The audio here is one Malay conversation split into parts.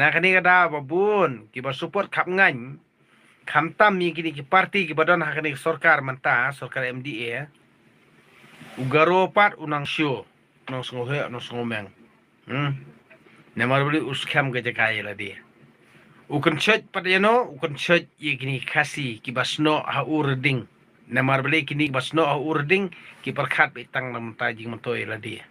Nah kini kada babun kiba support kap ngan kamtam mi kini ki parti kiba don hakani sorkar manta sorkar MDA ugaro pat unang show nong songohe nong songomeng namar beli uskam ke jakai lah dia ukan church pat yano ukan church ye kini kasi kiba sno ha urding namar beli kini kiba sno ha urding ki perkhat bitang nam tajing mentoi lah dia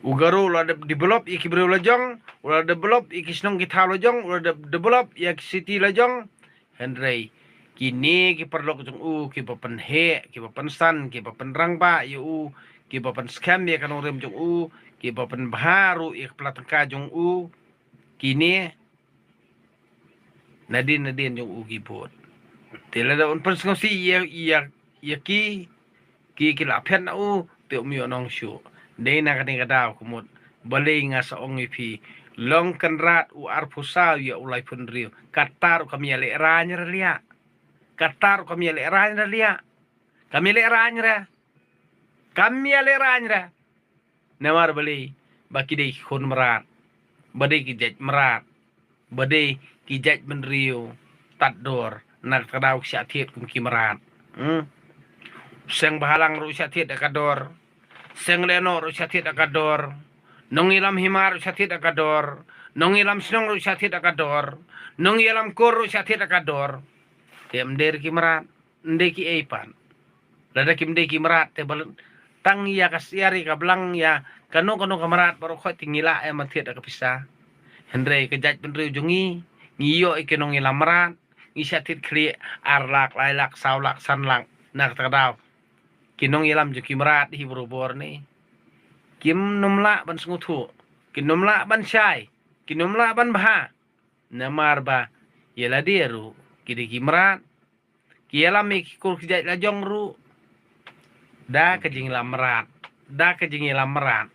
Ugaro ulah develop iki beri lajong, ulah develop iki senong kita lajong, ulah develop ya city lajong. Henry kini ki perlu kejong ki papan he, ki papan san, ki papan rangba yu ki papan scam ya kan orang jong ki papan baharu ik pelatang kajong kini nadin jong ki pot. Tela da un penskosi ya ki lapian te umio nong shu. Dei na kani kadaw kumut balay nga sa ongi pi long kanrat u arpusaw ya ulay punriyo katar kami ale ranya ralia katar kami ale ranya ralia kami ale ranya namar balay baki dei khun merat badai kijaj merat badai kijaj menriyo tador nak kadaw syatiet kum ki merat seng bahalang ru syatiet akador Seng leno ru syatit akador. Nong ilam himar ru syatit akador. Nong ilam senong ru syatit akador. Nong ilam kur ru syatit akador. Te mder ki merat. Nde ki eipan. Lada ki mde ki merat. Te balun. Tang ya kasiari ka belang ya. Kano kamerat baru kau tinggilah matit akapisa. Hendrei kejat penri ujungi. Ngiyo ikenong ilam merat. Ngi syatit kli arlak, lailak, saulak, sanlak. Nak takadaw. Kinong ilam juki merat hi berubor ni. Kim numla ban sengutu. Kim numla ban syai. Kim numla ban baha. Namar ba. Yela dia ru. Kidi ki merat. Ki ilam ikikul kijat lajong ru. Da kejing ilam merat. Da kejing ilam merat.